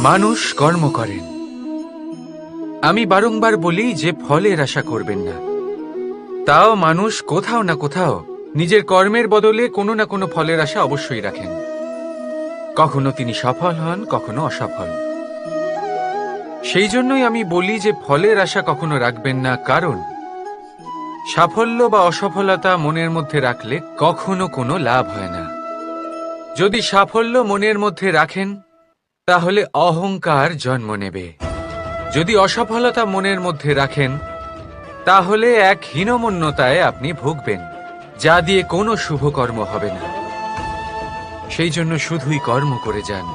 মানুষ কর্ম করেন। আমি বারংবার বলি যে ফলের আশা করবেন না। তাও মানুষ কোথাও না কোথাও নিজের কর্মের বদলে কোনো না কোনো ফলের আশা অবশ্যই রাখেন। কখনো তিনি সফল হন, কখনো অসফল। সেই জন্যই আমি বলি যে ফলের আশা কখনো রাখবেন না, কারণ সাফল্য বা অসফলতা মনের মধ্যে রাখলে কখনো কোনো লাভ হয় না। যদি সাফল্য মনের মধ্যে রাখেন তাহলে অহংকার জন্ম নেবে। যদি অসফলতা মনের মধ্যে রাখেন তাহলে এক হীনমন্যতায় আপনি ভুগবেন, যা দিয়ে কোনো শুভকর্ম হবে না। সেই জন্য শুধুই কর্ম করে যান,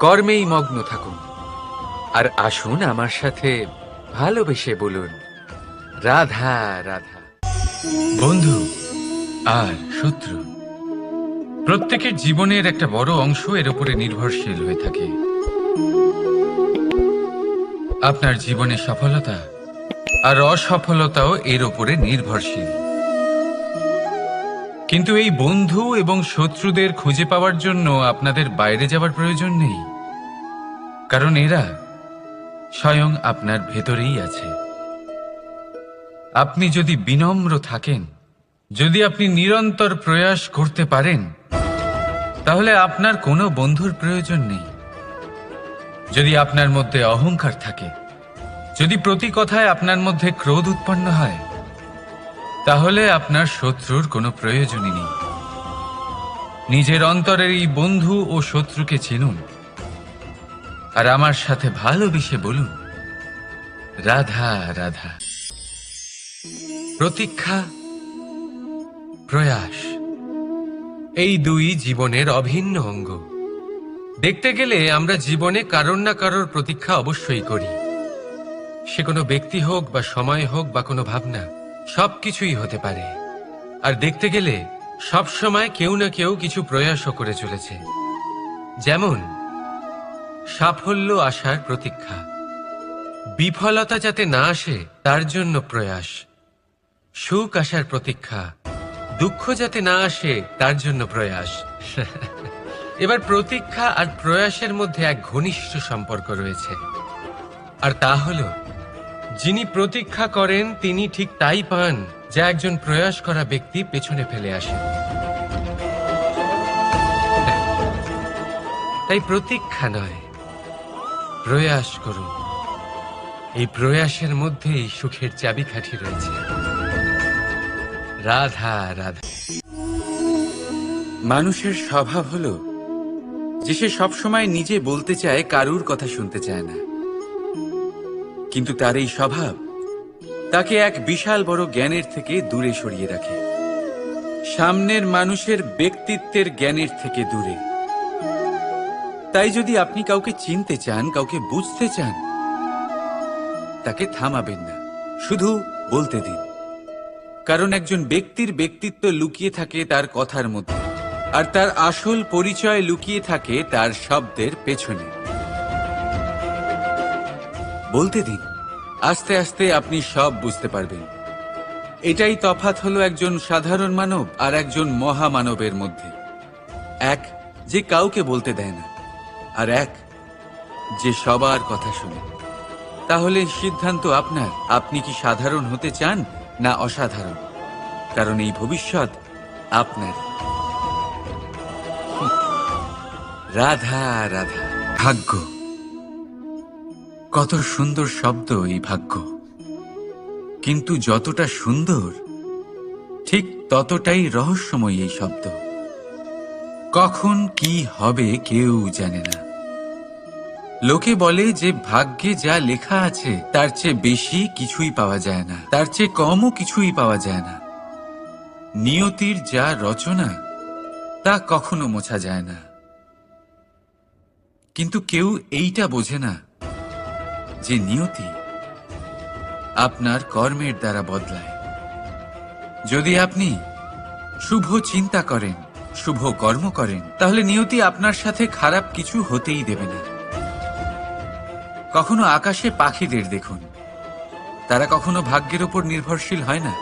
কর্মেই মগ্ন থাকুন। আর আসুন আমার সাথে ভালোবেসে বলুন, রাধা রাধা। বন্ধু আর শত্রু প্রত্যেকের জীবনের একটা বড় অংশ এর উপরে নির্ভরশীল হয়ে থাকে। আপনার জীবনে সফলতা আর অসফলতাও এর উপরে নির্ভরশীল। কিন্তু এই বন্ধু এবং শত্রুদের খুঁজে পাওয়ার জন্য আপনাদের বাইরে যাওয়ার প্রয়োজন নেই, কারণ এরা স্বয়ং আপনার ভেতরেই আছে। আপনি যদি বিনম্র থাকেন, যদি আপনি নিরন্তর প্রয়াস করতে পারেন, তাহলে আপনার কোনো বন্ধুর প্রয়োজন নেই। যদি আপনার মধ্যে অহংকার থাকে, যদি প্রতি কথায় আপনার মধ্যে ক্রোধ উৎপন্ন হয়, তাহলে আপনার শত্রুর কোনো প্রয়োজনই নেই। নিজের অন্তরের এই বন্ধু ও শত্রুকে চিনুন, আর আমার সাথে ভালোবেসে বলুন, রাধা রাধা। প্রতীক্ষা, প্রয়াস, এই দুই জীবনের অভিন্ন অঙ্গ। দেখতে গেলে আমরা জীবনে কারোর না কারোর প্রতীক্ষা অবশ্যই করি। সে কোনো ব্যক্তি হোক বা সময় হোক বা কোনো ভাবনা, সবকিছুই হতে পারে। আর দেখতে গেলে সব সময় কেউ না কেউ কিছু প্রয়াসও করে চলেছে। যেমন সাফল্য আসার প্রতীক্ষা, বিফলতা যাতে না আসে তার জন্য প্রয়াস, সুখ আসার প্রতীক্ষা, দুঃখ যাতে না আসে তার জন্য প্রয়াস। এবার প্রতীক্ষা আর প্রয়াসের মধ্যে এক ঘনিষ্ঠ সম্পর্ক রয়েছে, আর তা হল যিনি প্রতীক্ষা করেন তিনি ঠিক তাই পান যা একজন প্রয়াস করা ব্যক্তি পেছনে ফেলে আসে। তাই প্রতীক্ষা নয়, প্রয়াস করুন। এই প্রয়াসের মধ্যেই সুখের চাবিকাঠি রয়েছে। রাধা রাধা। মানুষের স্বভাব হলো যে সে সবসময় নিজে বলতে চায়, কারুর কথা শুনতে চায় না। কিন্তু তার এই স্বভাব তাকে এক বিশাল বড় জ্ঞানের থেকে দূরে সরিয়ে রাখে, সামনের মানুষের ব্যক্তিত্বের জ্ঞানের থেকে দূরে। তাই যদি আপনি কাউকে চিনতে চান, কাউকে বুঝতে চান, তাকে থামাবেন না, শুধু বলতে দিন। কারণ একজন ব্যক্তির ব্যক্তিত্ব লুকিয়ে থাকে তার কথার মধ্যে, আর তার আসল পরিচয় লুকিয়ে থাকে তার শব্দের পেছনে। বলতে দিন, আস্তে আস্তে আপনি সব বুঝতে পারবেন। এটাই তফাৎ হলো একজন সাধারণ মানব আর একজন মহামানবের মধ্যে। এক যে কাউকে বলতে দেয় না, আর এক যে সবার কথা শুনে। তাহলে সিদ্ধান্ত আপনার, আপনি কি সাধারণ হতে চান না অসাধারণ, কারণ এই ভবিষ্যৎ আপনার। রাধা রাধা। ভাগ্য, কত সুন্দর শব্দ এই ভাগ্য, কিন্তু যতটা সুন্দর ঠিক ততটাই রহস্যময় এই শব্দ। কখন কি হবে কেউ জানে না। লোকে বলে যে ভাগ্যে যা লেখা আছে তার চেয়ে বেশি কিছুই পাওয়া যায় না, তার চেয়ে কমও কিছুই পাওয়া যায় না। নিয়তির যা রচনা তা কখনো মোছা যায় না। কিন্তু কেউ এইটা বোঝে না যে নিয়তি আপনার কর্মের দ্বারা বদলায়। যদি আপনি শুভ চিন্তা করেন, শুভ কর্ম করেন, তাহলে নিয়তি আপনার সাথে খারাপ কিছু হতেই দেবে না। কখনো আকাশে পাখিদের দেখুন, তারা কখনো ভাগ্যের উপর নির্ভরশীল হয় না।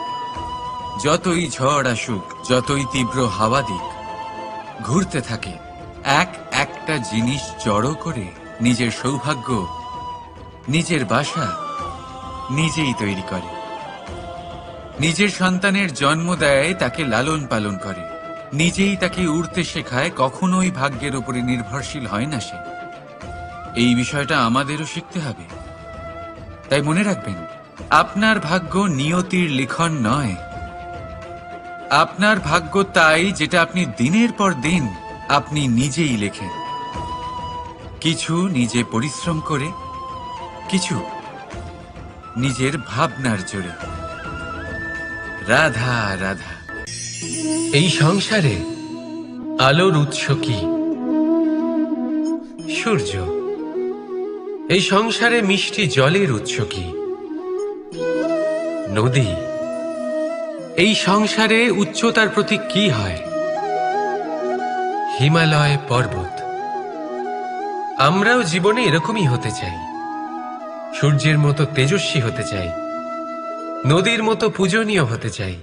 যতই ঝড় আসুক, যতই তীব্র হাওয়া দিক, ঘুরতে থাকে, এক একটা জিনিস জড়ো করে নিজের সৌভাগ্য, নিজের বাসা নিজেই তৈরি করে। নিজের সন্তানের জন্ম দেয়, তাকে লালন পালন করে, নিজেই তাকে উড়তে শেখায়, কখনোই ভাগ্যের উপরে নির্ভরশীল হয় না সে। এই বিষয়টা আমাদেরও শিখতে হবে। তাই মনে রাখবেন, আপনার ভাগ্য নিয়তির লিখন নয়। আপনার ভাগ্য তাই যেটা আপনি দিনের পর দিন আপনি নিজেই লেখেন। কিছু নিজে পরিশ্রম করে, কিছু নিজের ভাবনার জোরে। রাধা রাধা। এই সংসারে আলোর উৎস কি? সূর্য। এই সংসারে মিষ্টি জলের উৎস কি? নদী। এই সংসারে উচ্চতার প্রতীক কি হয়? হিমালয় পর্বত। আমরাও জীবনে এরকমই হতে চাই। সূর্যের মতো তেজস্বী হতে চাই, নদীর মতো পূজনীয় হতে চাই,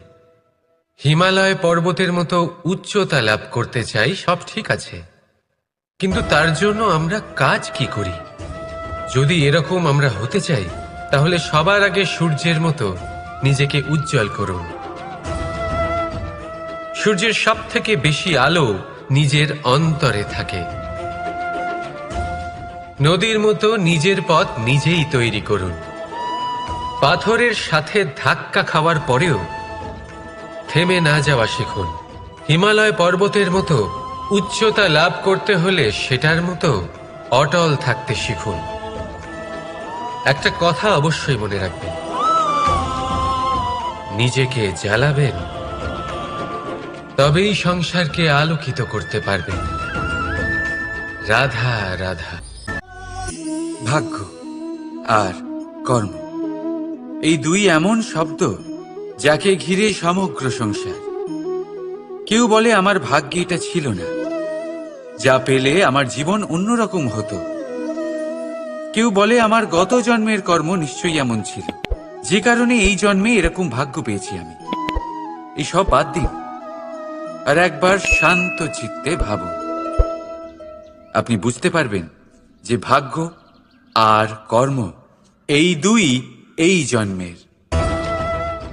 হিমালয় পর্বতের মতো উচ্চতা লাভ করতে চাই। সব ঠিক আছে, কিন্তু তার জন্য আমরা কাজ কি করি? যদি এরকম আমরা হতে চাই, তাহলে সবার আগে সূর্যের মতো নিজেকে উজ্জ্বল করুন। সূর্যের সব থেকে বেশি আলো নিজের অন্তরে থাকে। নদীর মতো নিজের পথ নিজেই তৈরি করুন। পাথরের সাথে ধাক্কা খাওয়ার পরেও থেমে না যাওয়া শিখুন। হিমালয় পর্বতের মতো উচ্চতা লাভ করতে হলে সেটার মতো অটল থাকতে শিখুন। একটা কথা অবশ্যই মনে রাখবেন, নিজেকে জ্বালাবেন, তবেই সংসারকে আলোকিত করতে পারবেন। রাধা রাধা। ভাগ্য আর কর্ম, এই দুই এমন শব্দ যাকে ঘিরে সমগ্র সংসার। কেউ বলে আমার ভাগ্যে এটা ছিল না, যা পেলে আমার জীবন অন্যরকম হতো। কেউ বলে আমার গত জন্মের কর্ম নিশ্চয়ই এমন ছিল, যে কারণে এই জন্মে এরকম ভাগ্য পেয়েছি আমি। এই সব বাদ দিন আর একবার শান্ত চিত্তে ভাবুন। আপনি বুঝতে পারবেন যে ভাগ্য আর কর্ম এই দুই এই জন্মের।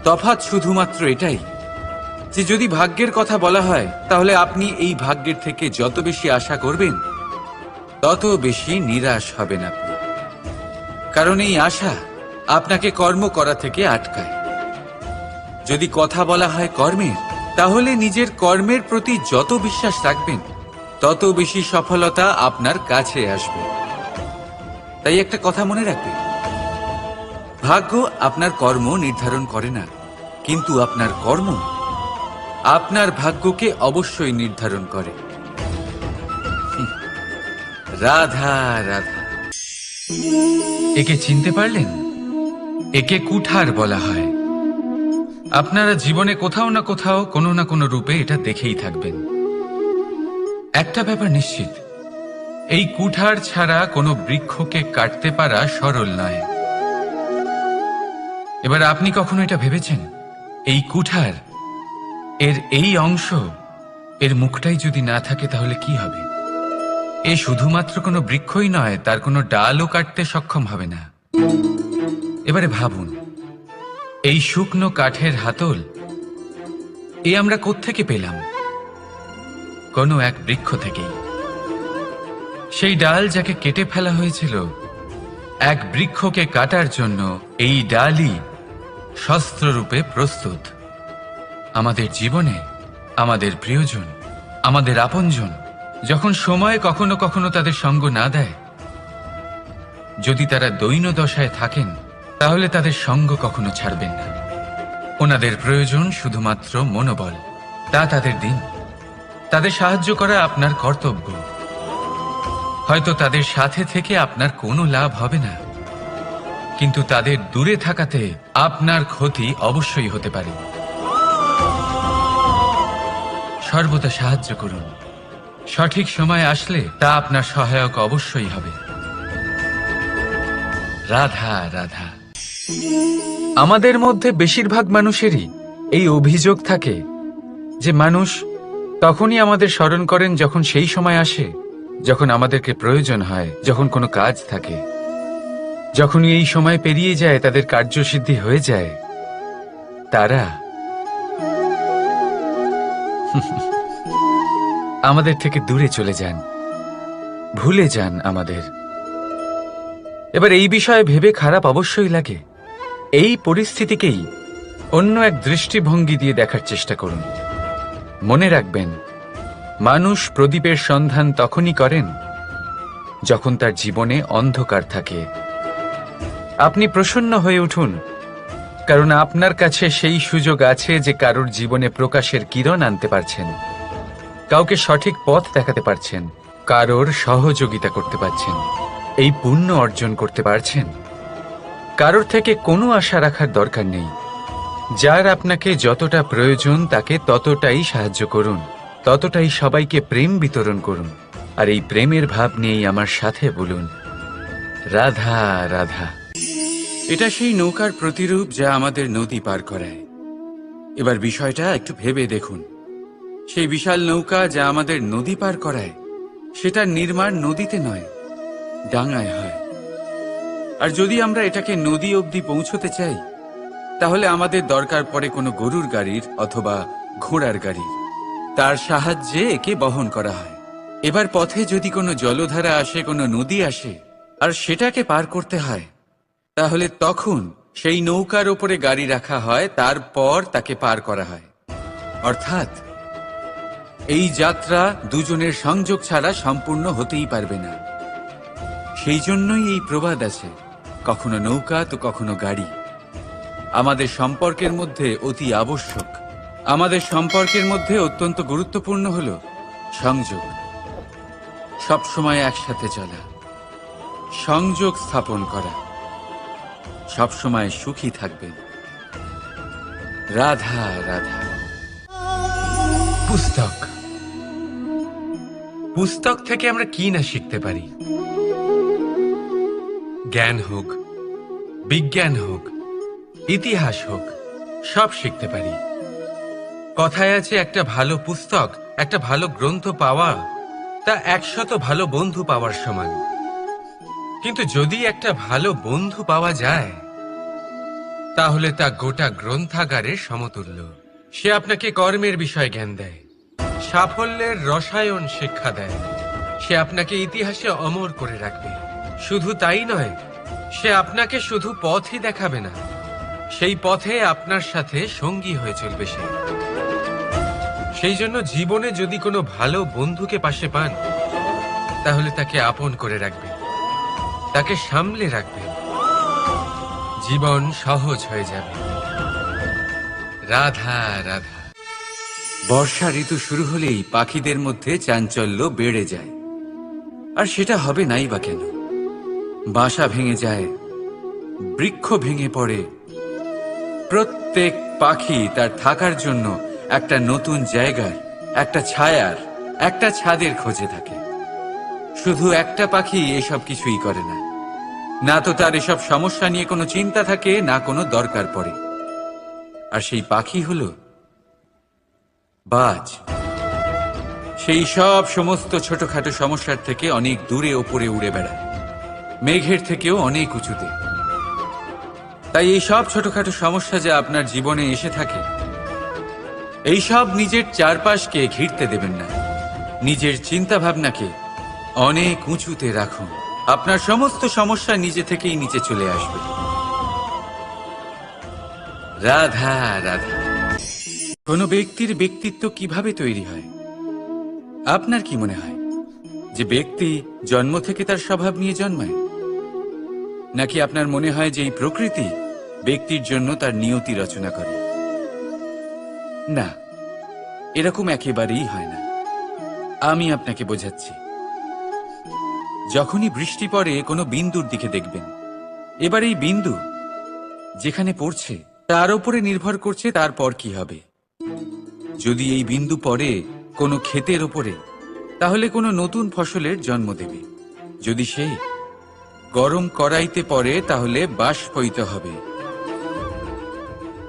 তফাৎ শুধুমাত্র এটাই যে যদি ভাগ্যের কথা বলা হয়, তাহলে আপনি এই ভাগ্যের থেকে যত বেশি আশা করবেন, তত বেশি নিরাশ হবেন আপনি। কারণ এই আশা আপনাকে কর্ম করা থেকে আটকায়। যদি কথা বলা হয় কর্মের, তাহলে নিজের কর্মের প্রতি যত বিশ্বাস রাখবেন, তত বেশি সফলতা আপনার কাছে আসবে। তাই একটা কথা মনে রাখবেন, ভাগ্য আপনার কর্ম নির্ধারণ করে না, কিন্তু আপনার কর্ম আপনার ভাগ্যকে অবশ্যই নির্ধারণ করে। রাধা রাধা। একে চিনতে পারলেন? একে কুঠার বলা হয়। আপনারা জীবনে কোথাও না কোথাও কোনো না কোনো রূপে এটা দেখেই থাকবেন। একটা ব্যাপার নিশ্চিত, এই কুঠার ছাড়া কোনো বৃক্ষকে কাটতে পারা সরল নয়। এবার আপনি কখনো এটা ভেবেছেন, এই কুঠার এর এই অংশ, এর মুখটাই যদি না থাকে তাহলে কি হবে? এ শুধুমাত্র কোনো বৃক্ষই নয়, তার কোনো ডালও কাটতে সক্ষম হবে না। এবারে ভাবুন, এই শুকনো কাঠের হাতল এ আমরা কোত্থেকে পেলাম? কোনো এক বৃক্ষ থেকেই। সেই ডাল যাকে কেটে ফেলা হয়েছিল এক বৃক্ষকে কাটার জন্য, এই ডালই শস্ত্ররূপে প্রস্তুত। আমাদের জীবনে আমাদের প্রিয়জন, আমাদের আপনজন যখন সময় কখনো কখনো তাদের সঙ্গ না দেয়, যদি তারা দৈন্য দশায় থাকেন, তাহলে তাদের সঙ্গ কখনো ছাড়বেন না। ওনাদের প্রয়োজন শুধুমাত্র মনোবল। তা তাদের দিন। তাদের সাহায্য করা আপনার কর্তব্য। হয়তো তাদের সাথে থেকে আপনার কোনো লাভ হবে না, কিন্তু তাদের দূরে থাকাতে আপনার ক্ষতি অবশ্যই হতে পারে। সর্বদা সাহায্য করুন। সঠিক সময় আসলে তা আপনার সহায়ক অবশ্যই হবে। রাধা রাধা। আমাদের মধ্যে বেশিরভাগ মানুষেরই এই অভিযোগ থাকে যে মানুষ তখনই আমাদের স্মরণ করেন যখন সেই সময় আসে যখন আমাদেরকে প্রয়োজন হয়, যখন কোনো কাজ থাকে, যখন এই সময় পেরিয়ে যায়, তাদের কার্যসিদ্ধি হয়ে যায়, তারা আমাদের থেকে দূরে চলে যান, ভুলে যান আমাদের। এবার এই বিষয়ে ভেবে খারাপ অবশ্যই লাগে। এই পরিস্থিতিকেই অন্য এক দৃষ্টিভঙ্গি দিয়ে দেখার চেষ্টা করুন। মনে রাখবেন, মানুষ প্রদীপের সন্ধান তখনই করেন যখন তার জীবনে অন্ধকার থাকে। আপনি প্রসন্ন হয়ে উঠুন, কারণ আপনার কাছে সেই সুযোগ আছে যে কারোর জীবনে প্রকাশের কিরণ আনতে পারছেন, কাউকে সঠিক পথ দেখাতে পারছেন, কারোর সহযোগিতা করতে পারছেন, এই পুণ্য অর্জন করতে পারছেন। কারোর থেকে কোনো আশা রাখার দরকার নেই। যার আপনাকে যতটা প্রয়োজন তাকে ততটাই সাহায্য করুন, ততটাই সবাইকে প্রেম বিতরণ করুন। আর এই প্রেমের ভাব নিয়েই আমার সাথে বলুন, রাধা রাধা। এটা সেই নৌকার প্রতিরূপ যা আমাদের নদী পার করায়। এবার বিষয়টা একটু ভেবে দেখুন। সেই বিশাল নৌকা যা আমাদের নদী পার করায়, সেটার নির্মাণ নদীতে নয়, ডাঙায় হয়। আর যদি আমরা এটাকে নদী অবধি পৌঁছতে চাই, তাহলে আমাদের দরকার পড়ে কোনো গরুর গাড়ির অথবা ঘোড়ার গাড়ির। তার সাহায্যে একে বহন করা হয়। এবার পথে যদি কোনো জলধারা আসে, কোনো নদী আসে, আর সেটাকে পার করতে হয়, তাহলে তখন সেই নৌকার ওপরে গাড়ি রাখা হয়, তারপর তাকে পার করা হয়। অর্থাৎ এই যাত্রা দুজনের সংযোগ ছাড়া সম্পূর্ণ হতেই পারবে না। সেই জন্যই এই প্রবাদ আছে, কখনো নৌকা তো কখনো গাড়ি। আমাদের সম্পর্কের মধ্যে অতি আবশ্যক, আমাদের সম্পর্কের মধ্যে অত্যন্ত গুরুত্বপূর্ণ হল সংযোগ। সবসময় একসাথে চলা, সংযোগ স্থাপন করা। সবসময় সুখী থাকবেন। রাধা রাধা। পুস্তক, পুস্তক থেকে আমরা কি না শিখতে পারি। জ্ঞান হোক, বিজ্ঞান হোক, ইতিহাস হোক, সব শিখতে পারি। কথায় আছে, একটা ভালো পুস্তক, একটা ভালো গ্রন্থ পাওয়া তা 100 ভালো বন্ধু পাওয়ার সমান। কিন্তু যদি একটা ভালো বন্ধু পাওয়া যায়, তাহলে তা গোটা গ্রন্থাগারের সমতুল্য। সে আপনাকে কর্মের বিষয়ে জ্ঞান দেয়, সাফল্যের রসায়ন শিক্ষা দেয়, সে আপনাকে ইতিহাসে অমর করে রাখবে। শুধু তাই নয়, সে আপনাকে শুধু পথই দেখাবে না, সেই পথে আপনার সাথে সঙ্গী হয়ে চলবে সে। সেই জন্য জীবনে যদি কোনো ভালো বন্ধুকে পাশে পান, তাহলে তাকে আপন করে রাখবেন, তাকে সামলে রাখবেন, জীবন সহজ হয়ে যাবে। রাধা রাধা। বর্ষা ঋতু শুরু হলেই পাখিদের মধ্যে চাঞ্চল্য বেড়ে যায়। আর সেটা হবে নাই বা কেন? বাসা ভেঙে যায়, বৃক্ষ ভেঙে পড়ে। প্রত্যেক পাখি তার থাকার জন্য একটা নতুন জায়গার, একটা ছায়ার, একটা ছাদের খোঁজে থাকে। শুধু একটা পাখি এসব কিছুই করে না। না তো তার এসব সমস্যা নিয়ে কোনো চিন্তা থাকে, না কোনো দরকার পড়ে। আর সেই পাখি হলো বাজ। সেই সব সমস্ত ছোটখাটো সমস্যার থেকে অনেক দূরে ওপরে উড়ে বেড়ায়, মেঘের থেকেও অনেক উঁচুতে। তাই এই সব ছোটখাটো সমস্যা যা আপনার জীবনে এসে থাকে, এই সব নিজের চারপাশকে ঘিরতে দেবেন না। নিজের চিন্তা ভাবনাকে অনেক উঁচুতে রাখুন। আপনার সমস্ত সমস্যা নিজে থেকেই নিচে চলে আসবে। রাধা রাধা। কোনো ব্যক্তির ব্যক্তিত্ব কিভাবে তৈরি হয়? আপনার কি মনে হয় যে ব্যক্তি জন্ম থেকে তার স্বভাব নিয়ে জন্মায়? নাকি আপনার মনে হয় যে এই প্রকৃতি ব্যক্তির জন্য তার নিয়তি রচনা করে? না, এরকম একেবারেই হয় না। আমি আপনাকে বোঝাচ্ছি। যখনই বৃষ্টি পড়ে কোনো বিন্দুর দিকে দেখবেন। এবার এই বিন্দু যেখানে পড়ছে তার উপরে নির্ভর করছে তারপর কি হবে। যদি এই বিন্দু পড়ে কোনো ক্ষেতের ওপরে, তাহলে কোনো নতুন ফসলের জন্ম দেবে। যদি সে গরম কড়াইতে পড়ে, তাহলে বাষ্পীত হবে।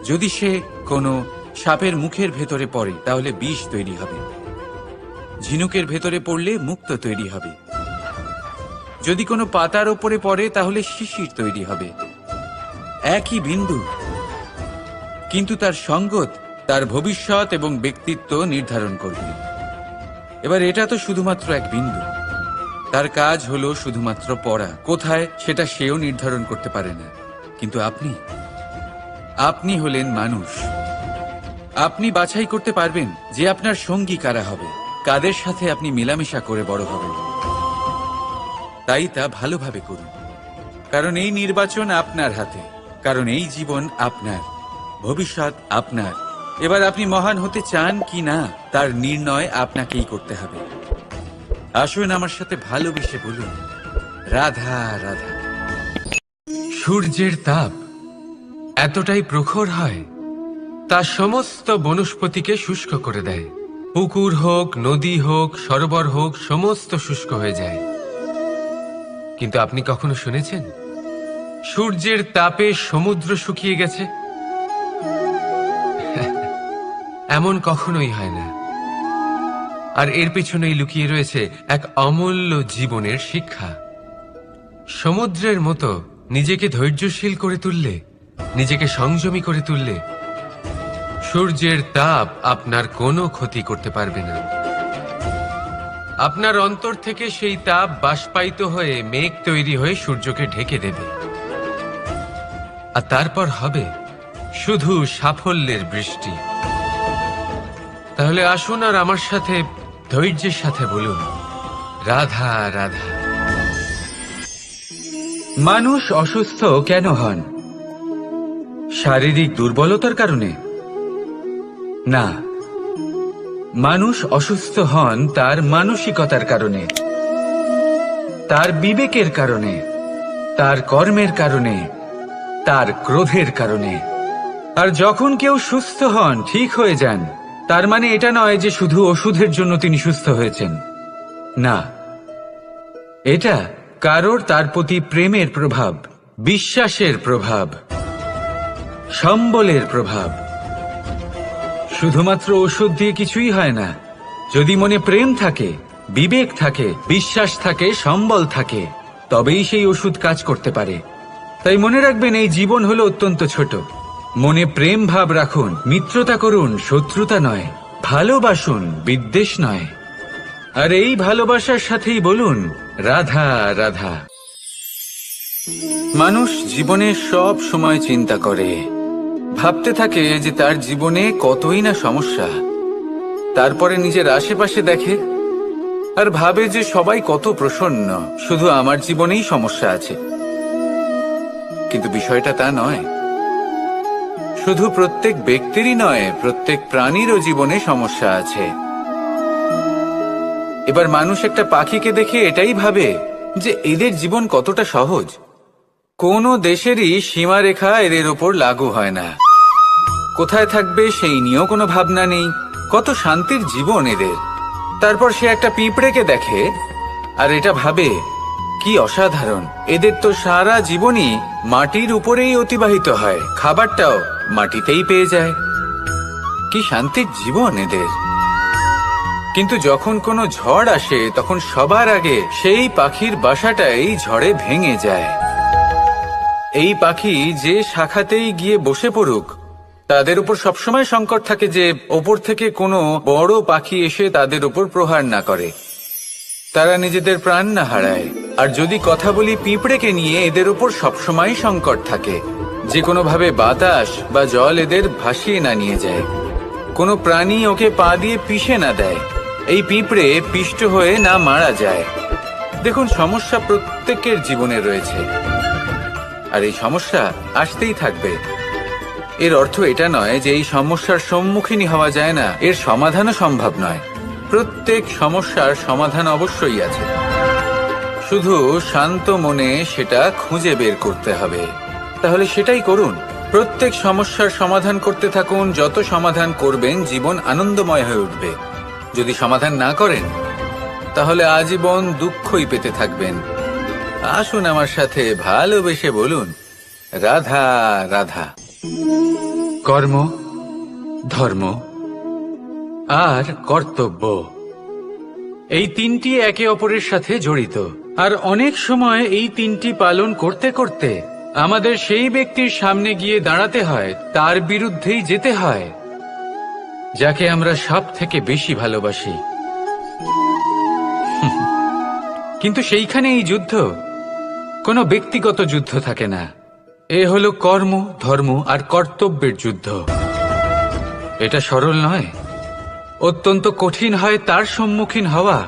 যদি সে কোনো সাপের মুখের ভেতরে পড়ে, তাহলে বিষ তৈরি হবে। ঝিনুকের ভেতরে পড়লে মুক্ত তৈরি হবে, যদি কোনো পাতার ওপরে পড়ে তাহলে শিশির তৈরি হবে। একই বিন্দু, কিন্তু তার সঙ্গত তার ভবিষ্যৎ এবং ব্যক্তিত্ব নির্ধারণ করবে। এবার এটা তো শুধুমাত্র এক বিন্দু, তার কাজ হলো শুধুমাত্র পড়া। কোথায় সেটা সেও নির্ধারণ করতে পারে না। কিন্তু আপনি হলেন মানুষ। আপনি বাছাই করতে পারবেন যে আপনার সঙ্গী কারা হবে, কাদের সাথে আপনি মেলামেশা করে বড় হবেন। তাই তা ভালোভাবে করুন, কারণ এই নির্বাচন আপনার হাতে, কারণ এই জীবন আপনার, ভবিষ্যৎ আপনার। এবার আপনি মহান হতে চান কি না তার নির্ণয় আপনাকেই করতে হবে। আসুন আমার সাথে ভালোবেসে বলুন, রাধা রাধা। সূর্যের তাপ এতটাই প্রখর হয়, তা সমস্ত বনস্পতিকে শুষ্ক করে দেয়। পুকুর হোক, নদী হোক, সরোবর হোক, সমস্ত শুষ্ক হয়ে যায়। কিন্তু আপনি কখনো শুনেছেন সূর্যের তাপে সমুদ্র শুকিয়ে গেছে? এমন কখনোই হয় না। আর এর পেছনেই লুকিয়ে রয়েছে এক অমূল্য জীবনের শিক্ষা। সমুদ্রের মতো নিজেকে ধৈর্যশীল করে তুললে, নিজেকে সংযমী করে তুললে, সূর্যের তাপ আপনার কোনো ক্ষতি করতে পারবে না। আপনার অন্তর থেকে সেই তাপ বাষ্পায়িত হয়ে মেঘ তৈরি হয়ে সূর্যকে ঢেকে দেবে, আর তারপর হবে শুধু সাফল্যের বৃষ্টি। তাহলে আসুন আর আমার সাথে ধৈর্যের সাথে বলুন, রাধা রাধা। মানুষ অসুস্থ কেন হন? শারীরিক দুর্বলতার কারণে? না, মানুষ অসুস্থ হন তার মানসিকতার কারণে, তার বিবেকের কারণে, তার কর্মের কারণে, তার ক্রোধের কারণে। আর যখন কেউ সুস্থ হন, ঠিক হয়ে যান, তার মানে এটা নয় যে শুধু ওষুধের জন্য তিনি সুস্থ হয়েছেন। না, এটা কারোর তার প্রতি প্রেমের প্রভাব, বিশ্বাসের প্রভাব, সম্বলের প্রভাব। শুধুমাত্র ওষুধ দিয়ে কিছুই হয় না। যদি মনে প্রেম থাকে, বিবেক থাকে, বিশ্বাস থাকে, সম্বল থাকে, তবেই সেই ওষুধ কাজ করতে পারে। তাই মনে রাখবেন, এই জীবন হলো অত্যন্ত ছোট। মনে প্রেম ভাব রাখুন, মিত্রতা করুন, শত্রুতা নয়। ভালোবাসুন, বিদ্বেষ নয়। আর এই ভালোবাসার সাথেই বলুন, রাধা রাধা। মানুষ জীবনে সব সময় চিন্তা করে, ভাবতে থাকে যে তার জীবনে কতই না সমস্যা। তারপরে নিজের আশেপাশে দেখে আর ভাবে যে সবাই কত প্রসন্ন, শুধু আমার জীবনেই সমস্যা আছে। কিন্তু বিষয়টা তা নয়। শুধু প্রত্যেক ব্যক্তিরই নয়, প্রত্যেক প্রাণীরও জীবনে সমস্যা আছে। এবার মানুষ একটা পাখিকে দেখে এটাই ভাবে যে এদের জীবন কতটা সহজ। কোনো দেশেরই সীমারেখা এদের ওপর লাগু হয় না। কোথায় থাকবে সেই নিয়েও কোনো ভাবনা নেই। কত শান্তির জীবন এদের। তারপর সে একটা পিঁপড়েকে দেখে আর এটা ভাবে, কি অসাধারণ, এদের তো সারা জীবনই মাটির উপরেই অতিবাহিত হয়, খাবারটাও মাটিতেই পেয়ে যায়। কি শান্তির জীবন এদের। কিন্তু যখন কোনো ঝড় আসে, তখন সবার আগে সেই পাখির বাসাটাই ঝড়ে ভেঙে যায়। এই পাখি যে শাখাতেই গিয়ে বসে পড়ুক, তাদের উপর সবসময় সংকট থাকে যে ওপর থেকে কোনো বড় পাখি এসে তাদের উপর প্রহার না করে, তারা নিজেদের প্রাণ না হারায়। আর যদি কথা বলি পিঁপড়েকে নিয়ে, এদের উপর সবসময় সংকট থাকে যে কোনোভাবে বাতাস বা জল এদের ভাসিয়ে না নিয়ে যায়, কোনো প্রাণী ওকে পা দিয়ে পিষে না দেয়, এই পিঁপড়ে পিষ্ট হয়ে না মারা যায়। দেখুন, সমস্যা প্রত্যেকের জীবনে রয়েছে, আর এই সমস্যা আসতেই থাকবে। এর অর্থ এটা নয় যে এই সমস্যার সম্মুখীনই হওয়া যায় না, এর সমাধানও সম্ভব নয়। প্রত্যেক সমস্যার সমাধান অবশ্যই আছে, শুধু শান্ত মনে সেটা খুঁজে বের করতে হবে। তাহলে সেটাই করুন, প্রত্যেক সমস্যার সমাধান করতে থাকুন। যত সমাধান করবেন, জীবন আনন্দময় হয়ে উঠবে। যদি সমাধান না করেন, তাহলে আজীবন দুঃখই পেতে থাকবেন। আসুন আমার সাথে ভালোবেসে বলুন, রাধা রাধা। কর্ম, ধর্ম আর কর্তব্য, এই তিনটি একে অপরের সাথে জড়িত, আর অনেক সময় এই তিনটি পালন করতে করতে আমাদের সেই ব্যক্তির সামনে গিয়ে দাঁড়াতে হয়, তার বিরুদ্ধেই যেতে হয় যাকে আমরা সব থেকে বেশি ভালোবাসি। কিন্তু সেইখানে এই যুদ্ধ কোনো ব্যক্তিগত যুদ্ধ থাকে না, এ হলো কর্ম, ধর্ম আর কর্তব্যের যুদ্ধ। এটা সরল নয়, অত্যন্ত কঠিন হয় তার সম্মুখীন হওয়া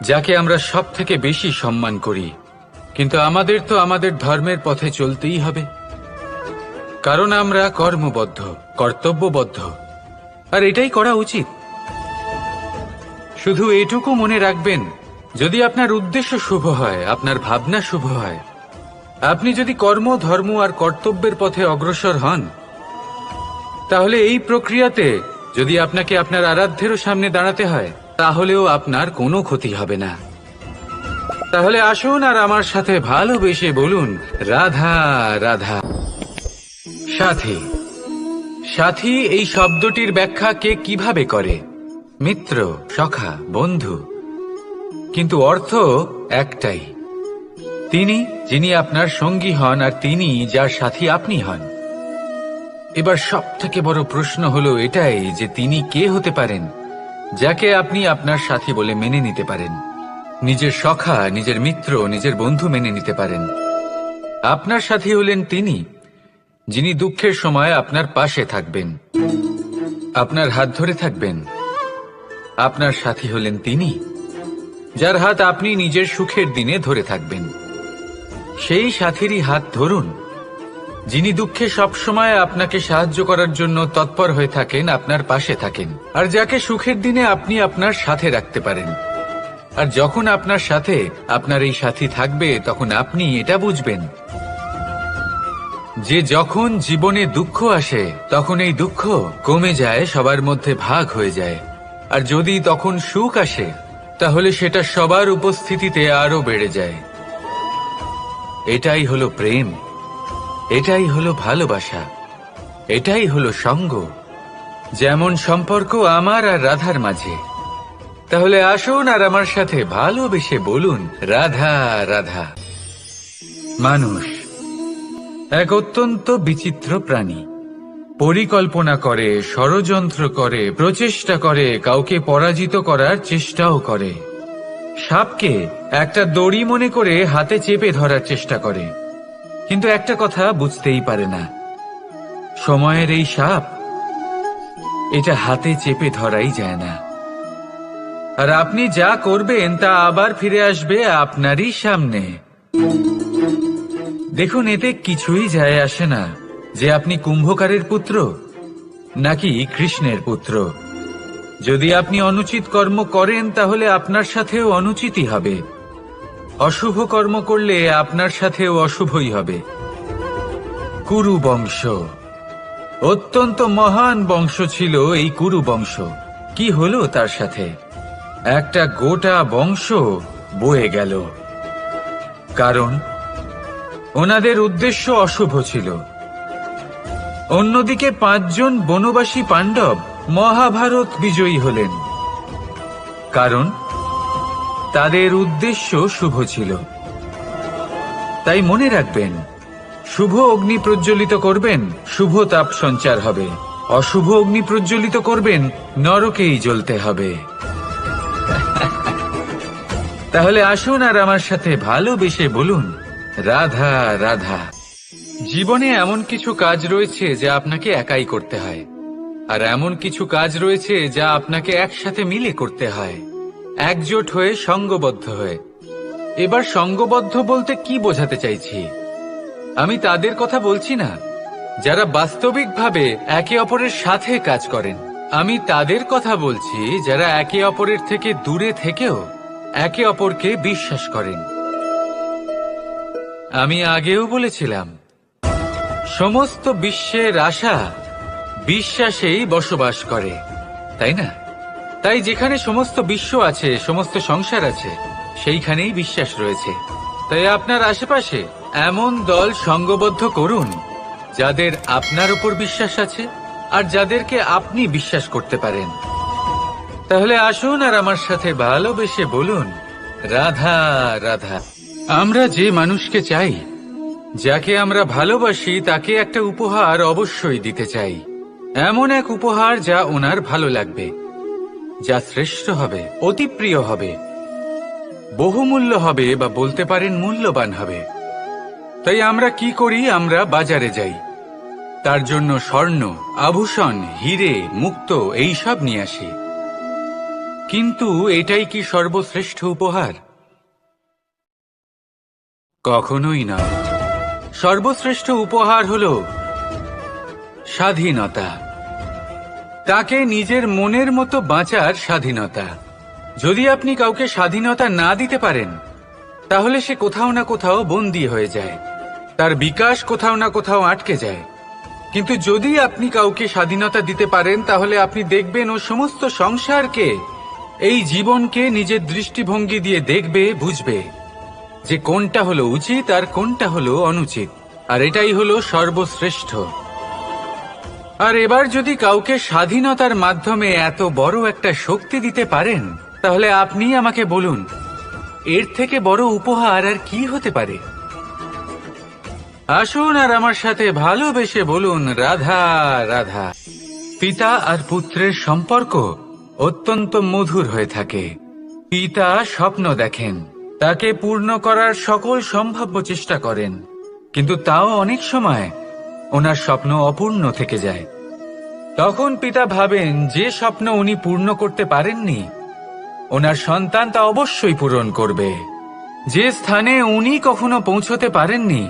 যাকে আমরা সব থেকে বেশি সম্মান করি। কিন্তু আমাদের তো আমাদের ধর্মের পথে চলতেই হবে, কারণ আমরা কর্মবদ্ধ, কর্তব্যবদ্ধ, আর এটাই করা উচিত। শুধু এটুকু মনে রাখবেন, যদি আপনার উদ্দেশ্য শুভ হয়, আপনার ভাবনা শুভ হয়, আপনি যদি কর্ম, ধর্ম আর কর্তব্যের পথে অগ্রসর হন, তাহলে এই প্রক্রিয়াতে যদি আপনাকে আপনার আরাধ্যেরও সামনে দাঁড়াতে হয়, তাহলেও আপনার কোনো ক্ষতি হবে না। তাহলে আসুন আর আমার সাথে ভালোবেসে বলুন, রাধা রাধা। সাথী। সাথী এই শব্দটির ব্যাখ্যা কে কিভাবে করে? মিত্র, সখা, বন্ধু, কিন্তু অর্থ একটাই। তিনি যিনি আপনার সঙ্গী হন, আর তিনি যার সাথী আপনি হন। এবার সব থেকে বড় প্রশ্ন হলো এটাই যে তিনি কে হতে পারেন যাকে আপনি আপনার সাথী বলে মেনে নিতে পারেন, নিজের সখা, নিজের মিত্র, নিজের বন্ধু মেনে নিতে পারেন। আপনার সাথী হলেন তিনি যিনি দুঃখের সময় আপনার পাশে থাকবেন, আপনার হাত ধরে থাকবেন। আপনার সাথী হলেন তিনি যার হাত আপনি নিজের সুখের দিনে ধরে থাকবেন। সেই সাথীরই হাত ধরুন যিনি দুঃখে সবসময় আপনাকে সাহায্য করার জন্য তৎপর হয়ে থাকেন, আপনার পাশে থাকেন, আর যাকে সুখের দিনে আপনি আপনার সাথে রাখতে পারেন। আর যখন আপনার সাথে আপনার এই সাথী থাকবে, তখন আপনি এটা বুঝবেন যে যখন জীবনে দুঃখ আসে, তখন এই দুঃখ কমে যায়, সবার মধ্যে ভাগ হয়ে যায়। আর যদি তখন সুখ আসে, তাহলে সেটা সবার উপস্থিতিতে আরো বেড়ে যায়। এটাই হলো প্রেম, এটাই হলো ভালোবাসা, এটাই হলো সঙ্গ, যেমন সম্পর্ক আমার আর রাধার মাঝে। তাহলে আসুন আর আমার সাথে ভালোবেসে বলুন, রাধা রাধা। মানুষ এক অত্যন্ত বিচিত্র প্রাণী। পরিকল্পনা করে, ষড়যন্ত্র করে, প্রচেষ্টা করে, কাউকে পরাজিত করার চেষ্টাও করে। সাপকে একটা দড়ি মনে করে হাতে চেপে ধরার চেষ্টা করে, কিন্তু একটা কথা বুঝতেই পারে না, সময়ের এই সাপ, এটা হাতে চেপে ধরাই যায় না। আর আপনি যা করবেন তা আবার ফিরে আসবে আপনারই সামনে। দেখুন, এতে কিছুই যায় আসে না যে আপনি কুম্ভকারের পুত্র নাকি কৃষ্ণের পুত্র। যদি আপনি অনুচিত কর্ম করেন, তাহলে আপনার সাথেও অনুচিতই হবে। অশুভ কর্ম করলে আপনার সাথেও অশুভই হবে। কুরু বংশ অত্যন্ত মহান বংশ ছিল। এই কুরু বংশ কি হলো তার সাথে? একটা গোটা বংশ বয়ে গেল, কারণ ওনাদের উদ্দেশ্য অশুভ ছিল। অন্যদিকে 5 জন বনবাসী পাণ্ডব মহাভারত বিজয়ী হলেন, কারণ তাদের উদ্দেশ্য শুভ ছিল। তাই মনে রাখবেন, শুভ অগ্নি প্রজ্বলিত করবেন, শুভ তাপ সঞ্চার হবে। অশুভ অগ্নি প্রজ্বলিত করবেন, নরকেই জ্বলতে হবে। তাহলে আসুন আর আমার সাথে ভালোবেসে বলুন, রাধা রাধা। জীবনে এমন কিছু কাজ রয়েছে যা আপনাকে একাই করতে হয়, আর এমন কিছু কাজ রয়েছে যা আপনাকে একসাথে মিলে করতে হয়, একজোট হয়ে, সঙ্গবদ্ধ হয়ে। এবার সঙ্গবদ্ধ বলতে কি বোঝাতে চাইছি? আমি তাদের কথা বলছি না যারা বাস্তবিকভাবে একে অপরের সাথে কাজ করেন। আমি তাদের কথা বলছি যারা একে অপরের থেকে দূরে থেকেও একে অপরকে বিশ্বাস করেন। আমি আগেও বলেছিলাম, সমস্ত বিশ্বের আশা বিশ্বাসেই বসবাস করে, তাই না? তাই যেখানে সমস্ত বিশ্ব আছে, সমস্ত সংসার আছে, সেইখানেই বিশ্বাস রয়েছে। তাই আপনার আশেপাশে এমন দল সঙ্গবদ্ধ করুন যাদের আপনার উপর বিশ্বাস আছে, আর যাদেরকে আপনি বিশ্বাস করতে পারেন। তাহলে আসুন আর আমার সাথে ভালোবেসে বলুন, রাধা রাধা। আমরা যে মানুষকে চাই, যাকে আমরা ভালোবাসি, তাকে একটা উপহার অবশ্যই দিতে চাই। এমন এক উপহার যা ওনার ভালো লাগবে, যা শ্রেষ্ঠ হবে, অতি প্রিয় হবে, বহুমূল্য হবে, বা বলতে পারেন মূল্যবান হবে। তাই আমরা কি করি? আমরা বাজারে যাই, তার জন্য স্বর্ণ, আভূষণ, হিরে, মুক্ত এইসব নিয়ে আসি। কিন্তু এটাই কি সর্বশ্রেষ্ঠ উপহার? কখনোই না। সর্বশ্রেষ্ঠ উপহার হলো স্বাধীনতা, তাকে নিজের মনের মতো বাঁচার স্বাধীনতা। যদি আপনি কাউকে স্বাধীনতা না দিতে পারেন, তাহলে সে কোথাও না কোথাও বন্দী হয়ে যায়, তার বিকাশ কোথাও না কোথাও আটকে যায়। কিন্তু যদি আপনি কাউকে স্বাধীনতা দিতে পারেন, তাহলে আপনি দেখবেন ও সমস্ত সংসারকে, এই জীবনকে নিজের দৃষ্টিভঙ্গি দিয়ে দেখবে, বুঝবে যে কোনটা হলো উচিত আর কোনটা হলো অনুচিত। আর এটাই হলো সর্বশ্রেষ্ঠ। আর এবার যদি কাউকে স্বাধীনতার মাধ্যমে এত বড় একটা শক্তি দিতে পারেন, তাহলে আপনি আমাকে বলুন, এর থেকে বড় উপহার আর কি হতে পারে? আসুন আর আমার সাথে ভালোবেসে বলুন, রাধা রাধা। পিতা আর পুত্রের সম্পর্ক অত্যন্ত মধুর হয়ে থাকে। পিতা স্বপ্ন দেখেন, তাকে পূর্ণ করার সকল সম্ভাব্য চেষ্টা করেন, কিন্তু তাও অনেক সময় ওনার স্বপ্ন অপূর্ণ থেকে যায়। তখন পিতা ভাবেন যে স্বপ্ন উনি পূর্ণ করতে পারেননি, ওনার সন্তান তা অবশ্যই পূরণ করবে। যে স্থানে উনি কখনো পৌঁছতে পারেননি,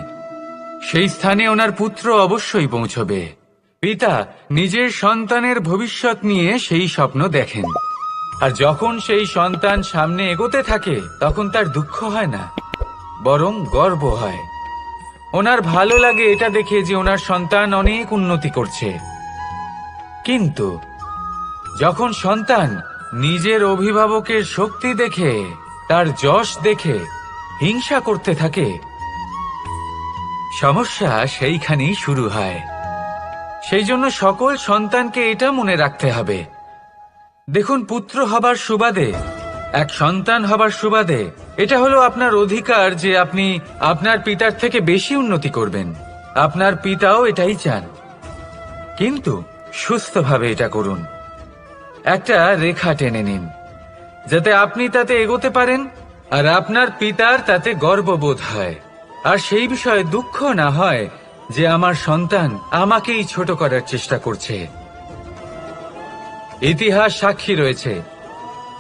সেই স্থানে ওনার পুত্র অবশ্যই পৌঁছবে। পিতা নিজের সন্তানের ভবিষ্যৎ নিয়ে সেই স্বপ্ন দেখেন, আর যখন সেই সন্তান সামনে এগোতে থাকে, তখন তার দুঃখ হয় না, বরং গর্ব হয়। ওনার ভালো লাগে এটা দেখে যে ওনার সন্তান অনেক উন্নতি করছে। কিন্তু যখন সন্তান নিজের অভিভাবকের শক্তি দেখে, তার যশ দেখে হিংসা করতে থাকে, সমস্যা সেইখানেই শুরু হয়। সেই জন্য সকল সন্তানকে এটা মনে রাখতে হবে, দেখুন, পুত্র হবার সুবাদে, এক সন্তান হবার সুবাদে, এটা হলো আপনার অধিকার যে আপনি আপনার পিতার থেকে বেশি উন্নতি করবেন। আপনার পিতাও এটাই চান, কিন্তু সুস্থভাবে এটা করুন। একটা রেখা টেনে নিন, যাতে আপনি তাতে এগোতে পারেন, আর আপনার পিতার তাতে গর্ববোধ হয়, আর সেই বিষয়ে দুঃখ না হয় যে আমার সন্তান আমাকেই ছোট করার চেষ্টা করছে। ইতিহাস সাক্ষী রয়েছে,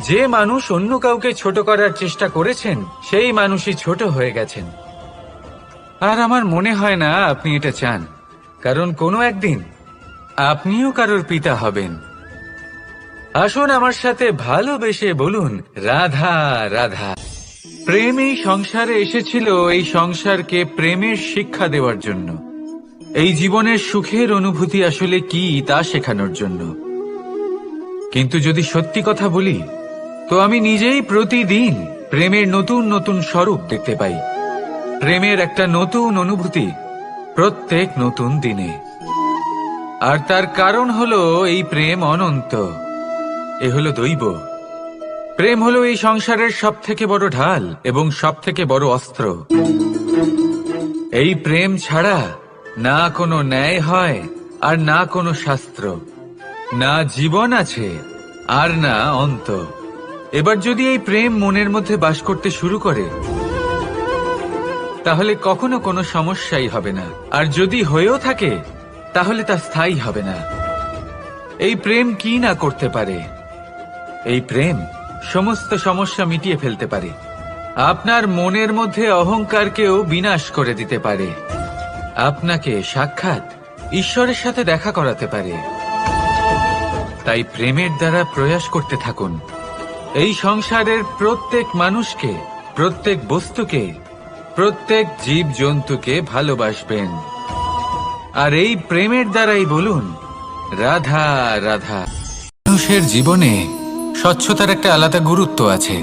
যে মানুষ অন্য কাউকে ছোট করার চেষ্টা করেছেন, সেই মানুষই ছোট হয়ে গেছেন। আর আমার মনে হয় না আপনি এটা চান, কারণ কোনো একদিন আপনিও কারোর পিতা হবেন। আসুন আমার সাথে ভালোবেসে বলুন, রাধা রাধা। প্রেম এই সংসারে এসেছিল এই সংসারকে প্রেমের শিক্ষা দেওয়ার জন্য, এই জীবনের সুখের অনুভূতি আসলে কি তা শেখানোর জন্য। কিন্তু যদি সত্যি কথা বলি, তো আমি নিজেই প্রতিদিন প্রেমের নতুন নতুন স্বরূপ দেখতে পাই, প্রেমের একটা নতুন অনুভূতি প্রত্যেক নতুন দিনে। আর তার কারণ হলো এই প্রেম অনন্ত, এ হলো দৈব। প্রেম হলো এই সংসারের সব থেকে বড় ঢাল এবং সব থেকে বড় অস্ত্র। এই প্রেম ছাড়া না কোনো ন্যায় হয়, আর না কোনো শাস্ত্র, না জীবন আছে, আর না অন্ত। এবার যদি এই প্রেম মনের মধ্যে বাস করতে শুরু করে, তাহলে কখনো কোনো সমস্যাই হবে না, আর যদি হয়েও থাকে, তাহলে তা স্থায়ী হবে না। এই প্রেম কি না করতে পারে? এই প্রেম সমস্ত সমস্যা মিটিয়ে ফেলতে পারে, আপনার মনের মধ্যে অহংকারকেও বিনাশ করে দিতে পারে, আপনাকে সাক্ষাৎ ঈশ্বরের সাথে দেখা করাতে পারে। তাই প্রেমের দ্বারা প্রয়াস করতে থাকুন, এই সংসারের প্রত্যেক মানুষকে, প্রত্যেক বস্তুকে, প্রত্যেক জীব জন্তুকে ভালোবাসবেন। আর এই প্রেমের দ্বারাই বলুন, রাধা রাধা। মানুষের জীবনে স্বচ্ছতার একটা আলাদা গুরুত্ব আছে।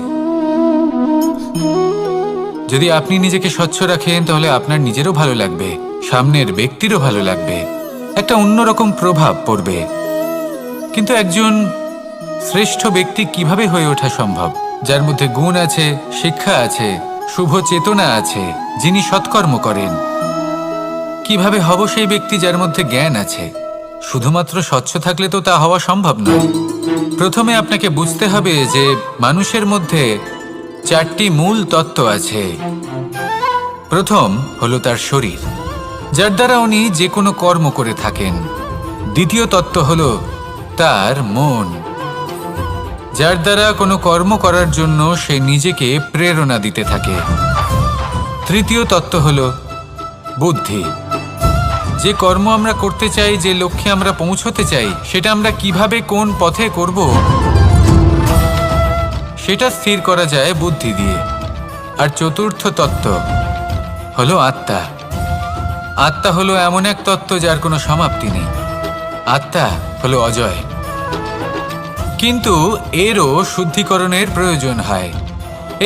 যদি আপনি নিজেকে স্বচ্ছ রাখেন, তাহলে আপনার নিজেরও ভালো লাগবে, সামনের ব্যক্তিরও ভালো লাগবে, একটা অন্যরকম প্রভাব পড়বে। কিন্তু একজন শ্রেষ্ঠ ব্যক্তি কিভাবে হয়ে ওঠা সম্ভব? যার মধ্যে গুণ আছে, শিক্ষা আছে, শুভ চেতনা আছে, যিনি সৎকর্ম করেন। কিভাবে হব সেই ব্যক্তি যার মধ্যে জ্ঞান আছে? শুধুমাত্র স্বচ্ছ থাকলে তো তা হওয়া সম্ভব নয়। প্রথমে আপনাকে বুঝতে হবে যে মানুষের মধ্যে 4টি মূল তত্ত্ব আছে। প্রথম হলো তার শরীর, যার দ্বারা উনি যে কোনো কর্ম করে থাকেন। দ্বিতীয় তত্ত্ব হলো তার মন, যার দ্বারা কোনো কর্ম করার জন্য সে নিজেকে প্রেরণা দিতে থাকে। তৃতীয় তত্ত্ব হলো বুদ্ধি, যে কর্ম আমরা করতে চাই, যে লক্ষ্যে আমরা পৌঁছতে চাই, সেটা আমরা কিভাবে কোন পথে করব সেটা স্থির করা যায় বুদ্ধি দিয়ে। আর চতুর্থ তত্ত্ব হলো আত্মা। আত্মা হলো এমন এক তত্ত্ব যার কোনো সমাপ্তি নেই। আত্মা হলো অজয়। কিন্তু এরও শুদ্ধিকরণের প্রয়োজন হয়।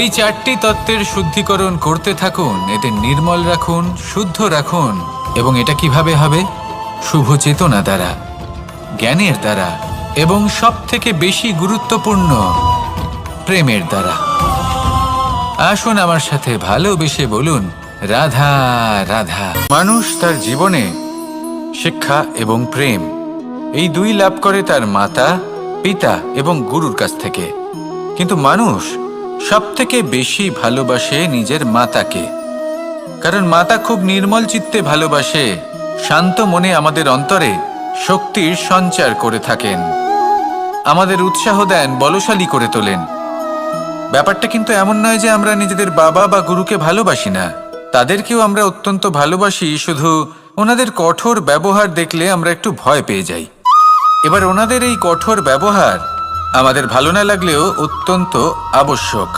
এই 4টি তত্ত্বের শুদ্ধিকরণ করতে থাকুন, এতে নির্মল রাখুন, শুদ্ধ রাখুন। এবং এটা কিভাবে হবে? শুভ চেতনা দ্বারা, জ্ঞানের দ্বারা, এবং সবথেকে বেশি গুরুত্বপূর্ণ প্রেমের দ্বারা। আসুন আমার সাথে ভালোবেসে বলুন, রাধা রাধা। মানুষ তার জীবনে শিক্ষা এবং প্রেম এই 2 লাভ করে তার মাতা, পিতা এবং গুরুর কাছ থেকে। কিন্তু মানুষ সবথেকে বেশি ভালোবাসে নিজের মাতাকে, কারণ মাতা খুব নির্মল চিত্তে ভালোবাসে, শান্ত মনে আমাদের অন্তরে শক্তির সঞ্চার করে থাকেন, আমাদের উৎসাহ দেন, বলশালী করে তোলেন। ব্যাপারটা কিন্তু এমন নয় যে আমরা নিজেদের বাবা বা গুরুকে ভালোবাসি না, তাদেরকেও আমরা অত্যন্ত ভালোবাসি, শুধু ওনাদের কঠোর ব্যবহার দেখলে আমরা একটু ভয় পেয়ে যাই। এবার ওনাদের এই কঠোর ব্যবহার আমাদের ভালো না লাগলেও অত্যন্ত আবশ্যক,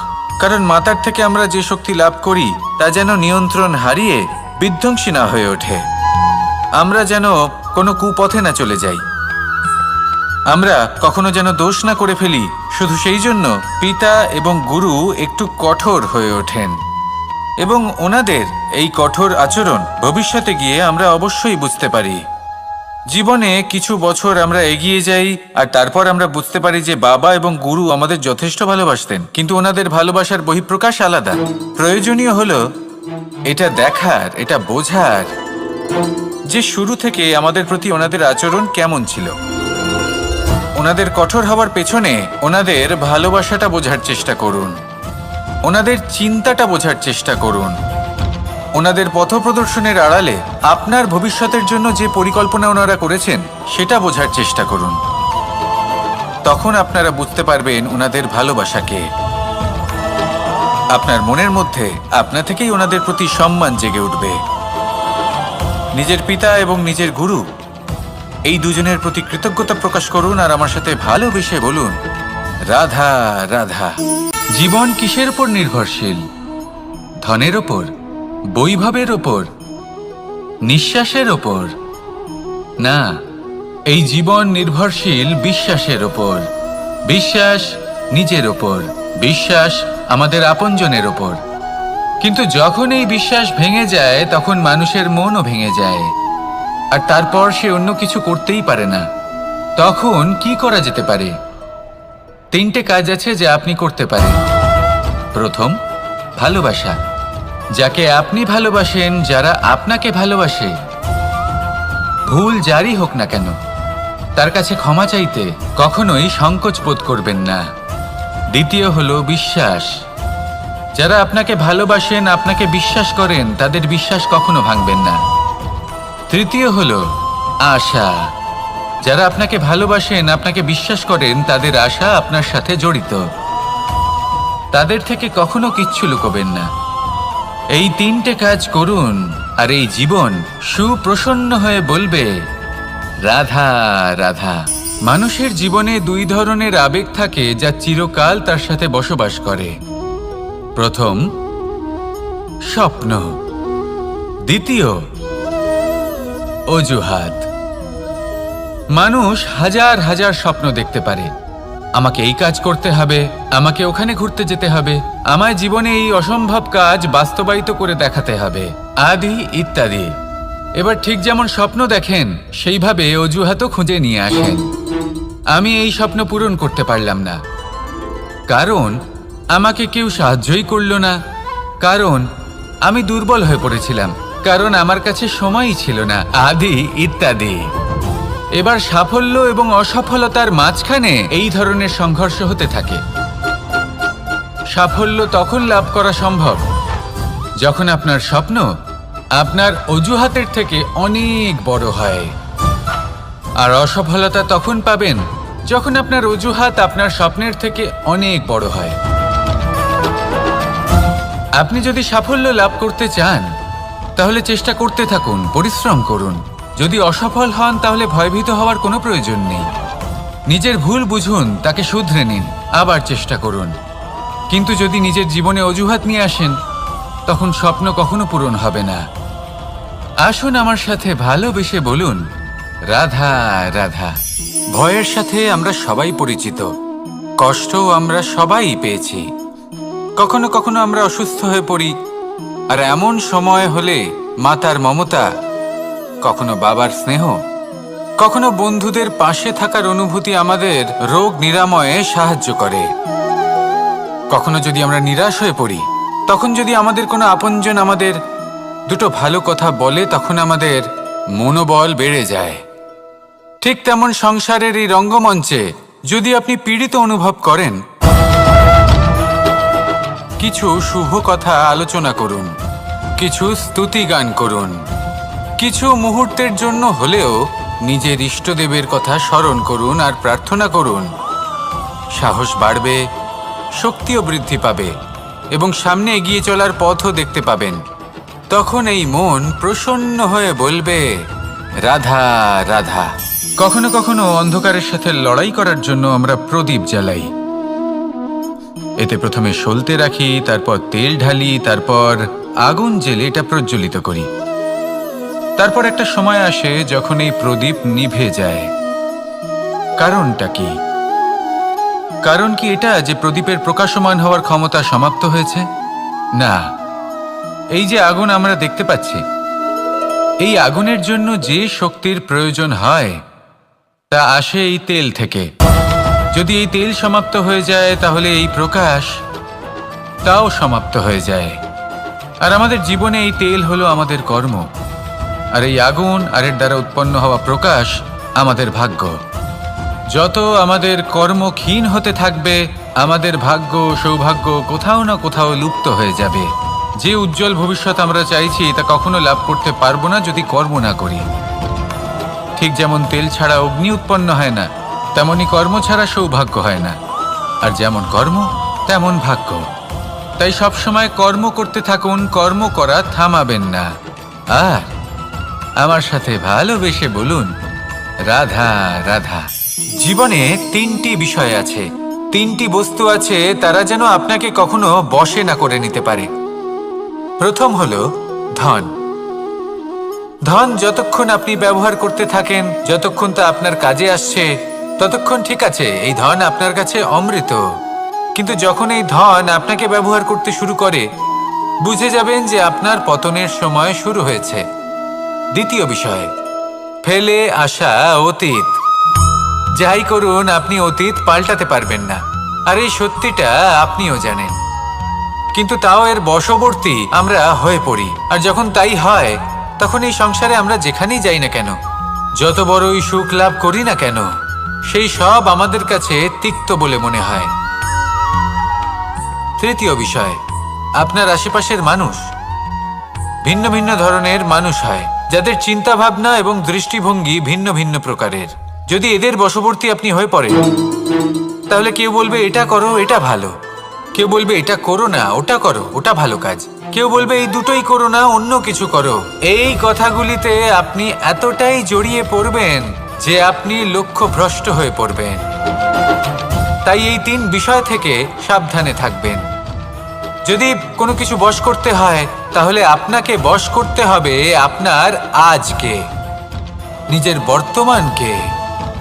কারণ মাতার থেকে আমরা যে শক্তি লাভ করি তা যেন নিয়ন্ত্রণ হারিয়ে বিধ্বংসী না হয়ে ওঠে, আমরা যেন কোনো কুপথে না চলে যাই, আমরা কখনো যেন দোষ না করে ফেলি। শুধু সেই জন্য পিতা এবং গুরু একটু কঠোর হয়ে ওঠেন, এবং ওনাদের এই কঠোর আচরণ ভবিষ্যতে গিয়ে আমরা অবশ্যই বুঝতে পারি। জীবনে কিছু বছর আমরা এগিয়ে যাই আর তারপর আমরা বুঝতে পারি যে বাবা এবং গুরু আমাদের যথেষ্ট ভালোবাসতেন, কিন্তু ওনাদের ভালোবাসার বহিঃপ্রকাশ আলাদা। প্রয়োজনীয় হলো এটা দেখার, এটা বোঝার যে শুরু থেকে আমাদের প্রতি ওনাদের আচরণ কেমন ছিল। ওনাদের কঠোর হওয়ার পেছনে ওনাদের ভালোবাসাটা বোঝার চেষ্টা করুন, ওনাদের চিন্তাটা বোঝার চেষ্টা করুন, ওনাদের পথপ্রদর্শনের আড়ালে আপনার ভবিষ্যতের জন্য যে পরিকল্পনা ওনারা করেছেন সেটা বোঝার চেষ্টা করুন। তখন আপনারা বুঝতে পারবেন ওনাদের ভালোবাসাকে। আপনার মনের মধ্যে আপনা থেকেই ওনাদের প্রতি সম্মান জেগে উঠবে। নিজের পিতা এবং নিজের গুরু এই দুজনের প্রতি কৃতজ্ঞতা প্রকাশ করুন আর আমার সাথে ভালোবেসে বলুন, রাধা রাধা। জীবন কিসের উপর নির্ভরশীল? ধনের ওপর, বৈভবের ওপর, নিঃশ্বাসের ওপর? না, এই জীবন নির্ভরশীল বিশ্বাসের ওপর। বিশ্বাস নিজের ওপর, বিশ্বাস আমাদের আপনজনের ওপর। কিন্তু যখন এই বিশ্বাস ভেঙে যায় তখন মানুষের মনও ভেঙে যায়, আর তারপর সে অন্য কিছু করতেই পারে না। তখন কি করা যেতে পারে? 3টে কাজ আছে যা আপনি করতে পারেন। প্রথম, ভালোবাসা। যাকে আপনি ভালোবাসেন, যারা আপনাকে ভালোবাসে, ভুল যারই হোক না কেন, তার কাছে ক্ষমা চাইতে কখনোই সংকোচ বোধ করবেন না। দ্বিতীয় হলো বিশ্বাস। যারা আপনাকে ভালোবাসেন, আপনাকে বিশ্বাস করেন, তাদের বিশ্বাস কখনো ভাঙবেন না। তৃতীয় হলো আশা। যারা আপনাকে ভালোবাসেন, আপনাকে বিশ্বাস করেন, তাদের আশা আপনার সাথে জড়িত, তাদের থেকে কখনো কিচ্ছু লুকোবেন না। এই 3টে কাজ করুন আর এই জীবন সুপ্রসন্ন হয়ে বলবে, রাধা রাধা। মানুষের জীবনে 2 ধরনের আবেগ থাকে যা চিরকাল তার সাথে বসবাস করে। প্রথম, স্বপ্ন। দ্বিতীয়, অজুহাত। মানুষ হাজার হাজার স্বপ্ন দেখতে পারে। আমাকে এই কাজ করতে হবে, আমাকে ওখানে ঘুরতে যেতে হবে, আমায় জীবনে এই অসম্ভব কাজ বাস্তবায়িত করে দেখাতে হবে, আদি ইত্যাদি। এবার ঠিক যেমন স্বপ্ন দেখেন সেইভাবে অজুহাতও খুঁজে নিয়ে আসেন। আমি এই স্বপ্ন পূরণ করতে পারলাম না, কারণ আমাকে কেউ সাহায্যই করল না, কারণ আমি দুর্বল হয়ে পড়েছিলাম, কারণ আমার কাছে সময়ই ছিল না, আদি ইত্যাদি। এবার সাফল্য এবং অসফলতার মাঝখানে এই ধরনের সংঘর্ষ হতে থাকে। সাফল্য তখন লাভ করা সম্ভব যখন আপনার স্বপ্ন আপনার অজুহাতের থেকে অনেক বড় হয়, আর অসফলতা তখন পাবেন যখন আপনার অজুহাত আপনার স্বপ্নের থেকে অনেক বড় হয়। আপনি যদি সাফল্য লাভ করতে চান তাহলে চেষ্টা করতে থাকুন, পরিশ্রম করুন। যদি অসফল হন তাহলে ভয়ভীত হওয়ার কোনো প্রয়োজন নেই। নিজের ভুল বুঝুন, তাকে শুধরে নিন, আবার চেষ্টা করুন। কিন্তু যদি নিজের জীবনে অজুহাত নিয়ে আসেন তখন স্বপ্ন কখনো পূরণ হবে না। আসুন আমার সাথে ভালোবেসে বলুন, রাধা রাধা। ভয়ের সাথে আমরা সবাই পরিচিত, কষ্টও আমরা সবাই পেয়েছি। কখনো কখনো আমরা অসুস্থ হয়ে পড়ি, আর এমন সময় হলে মাতার মমতা, কখনো বাবার স্নেহ, কখনো বন্ধুদের পাশে থাকার অনুভূতি আমাদের রোগ নিরাময়ে সাহায্য করে। কখনো যদি আমরা নিরাশ হয়ে পড়ি, তখন যদি আমাদের কোনো আপনজন আমাদের দুটো ভালো কথা বলে, তখন আমাদের মনোবল বেড়ে যায়। ঠিক তেমন সংসারের এই রঙ্গমঞ্চে যদি আপনি পীড়িত অনুভব করেন, কিছু শুভ কথা আলোচনা করুন, কিছু স্তুতি গান করুন, কিছু মুহূর্তের জন্য হলেও নিজের ইষ্টদেবের কথা স্মরণ করুন আর প্রার্থনা করুন। সাহস বাড়বে, শক্তিও বৃদ্ধি পাবে এবং সামনে এগিয়ে চলার পথও দেখতে পাবেন। তখন এই মন প্রসন্ন হয়ে বলবে, রাধা রাধা। কখনো কখনো অন্ধকারের সাথে লড়াই করার জন্য আমরা প্রদীপ জ্বালাই। এতে প্রথমে সলতে রাখি, তারপর তেল ঢালি, তারপর আগুন জেলে এটা প্রজ্বলিত করি। তারপর একটা সময় আসে যখন এই প্রদীপ নিভে যায়। কারণটা কি? কারণ কি এটা যে প্রদীপের প্রকাশমান হওয়ার ক্ষমতা সমাপ্ত হয়েছে? না, এই যে আগুন আমরা দেখতে পাচ্ছি, এই আগুনের জন্য যে শক্তির প্রয়োজন হয় তা আসে এই তেল থেকে। যদি এই তেল সমাপ্ত হয়ে যায় তাহলে এই প্রকাশ তাও সমাপ্ত হয়ে যায়। আর আমাদের জীবনে এই তেল হলো আমাদের কর্ম, আর এই আগুন আর এর দ্বারা উৎপন্ন হওয়া প্রকাশ আমাদের ভাগ্য। যত আমাদের কর্ম ক্ষীণ হতে থাকবে, আমাদের ভাগ্য সৌভাগ্য কোথাও না কোথাও লুপ্ত হয়ে যাবে। যে উজ্জ্বল ভবিষ্যৎ আমরা চাইছি তা কখনো লাভ করতে পারবো না যদি কর্ম না করি। ঠিক যেমন তেল ছাড়া অগ্নি উৎপন্ন হয় না, তেমনি কর্ম ছাড়া সৌভাগ্য হয় না। আর যেমন কর্ম তেমন ভাগ্য। তাই সবসময় কর্ম করতে থাকুন, কর্ম করা থামাবেন না। আর আমার সাথে ভালোবেসে বলুন, রাধা রাধা। জীবনে তিনটি বিষয় আছে, তিনটি বস্তু আছে, তারা যেন আপনাকে কখনো বশে না করে নিতে পারে। প্রথম হলো ধন। ধন যতক্ষণ আপনি ব্যবহার করতে থাকেন, যতক্ষণ তা আপনার কাজে আসছে, ততক্ষণ ঠিক আছে, এই ধন আপনার কাছে অমৃত। কিন্তু যখন এই ধন আপনাকে ব্যবহার করতে শুরু করে, বুঝে যাবেন যে আপনার পতনের সময় শুরু হয়েছে। দ্বিতীয় বিষয়, ফেলে আসা অতীত। যাই করুন, আপনি অতীত পাল্টাতে পারবেন না, আর এই সত্যিটা আপনিও জানেন। কিন্তু তাও এর বশবর্তী আমরা হয়ে পড়ি। আর যখন তাই হয়, তখন এই সংসারে আমরা যেখানেই যাই না কেন, যত বড়ই সুখ লাভ করি না কেন, সেই সব আমাদের কাছে তিক্ত বলে মনে হয়। তৃতীয় বিষয়, আপনার আশেপাশের মানুষ ভিন্ন ভিন্ন ধরনের মানুষ হয়, যাদের চিন্তা ভাবনা এবং দৃষ্টিভঙ্গি ভিন্ন ভিন্ন প্রকারের। যদি এদের বশবর্তী আপনি হয়ে পড়েন, তাহলে কেউ বলবে এটা করো, এটা ভালো। কেউ বলবে এটা করো না, ওটা করো, ওটা ভালো কাজ। কেউ বলবে এই দুটোই করো না, অন্য কিছু করো। এই কথাগুলিতে আপনি এতটাই জড়িয়ে পড়বেন যে আপনি লক্ষ্যভ্রষ্ট হয়ে পড়বেন। তাই এই তিন বিষয় থেকে সাবধানে থাকবেন। যদি কোনো কিছু বশ করতে হয়, তাহলে আপনাকে বশ করতে হবে আপনার আজকে, নিজের বর্তমানকে।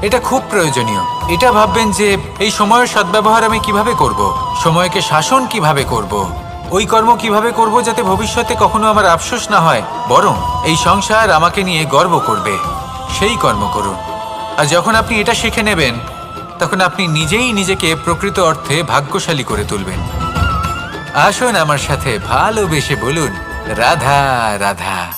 এটা খুব প্রয়োজনীয়। এটা ভাববেন যে এই সময়ের সদ্ব্যবহার আমি কিভাবে করব, সময়কে শাসন কিভাবে করব, ওই কর্ম কিভাবে করব যাতে ভবিষ্যতে কখনো আমার আফসোস না হয়, বরং এই সংসার আমাকে নিয়ে গর্ব করবে, সেই কর্ম করুন। আর যখন আপনি এটা শিখে নেবেন, তখন আপনি নিজেই নিজেকে প্রকৃত অর্থে ভাগ্যশালী করে তুলবেন। আসুন আমার সাথে ভালোবেসে বলুন, রাধা রাধা।